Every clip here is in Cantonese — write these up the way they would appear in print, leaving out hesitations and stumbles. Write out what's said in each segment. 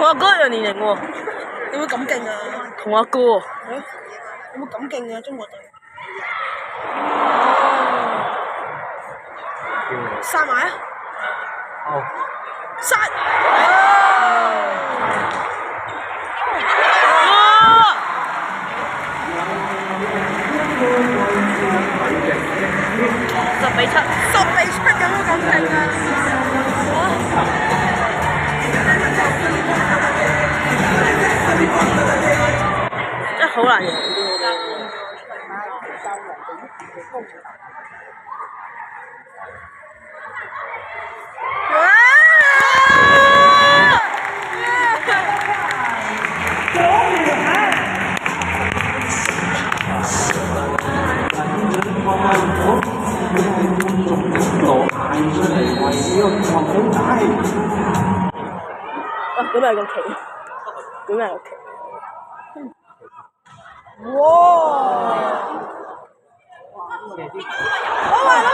阿哥一樣年齡喎。有冇咁勁啊？同阿哥喎。有冇咁勁啊？中國隊。殺埋啊！好。殺！10-7，有冇咁勁啊？真係好難贏啲點解個旗？點解個旗？哇！攞埋啊！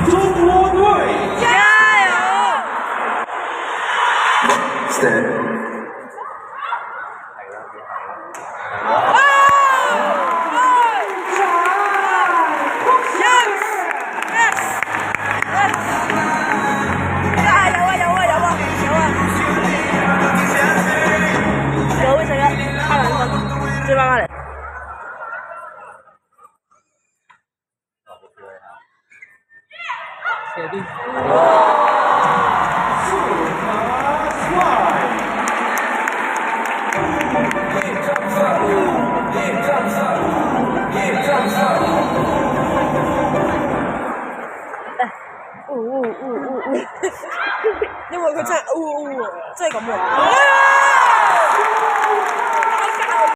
中国队加油！Stand。追翻返嚟。射啲。因為佢真係，真係咁喎。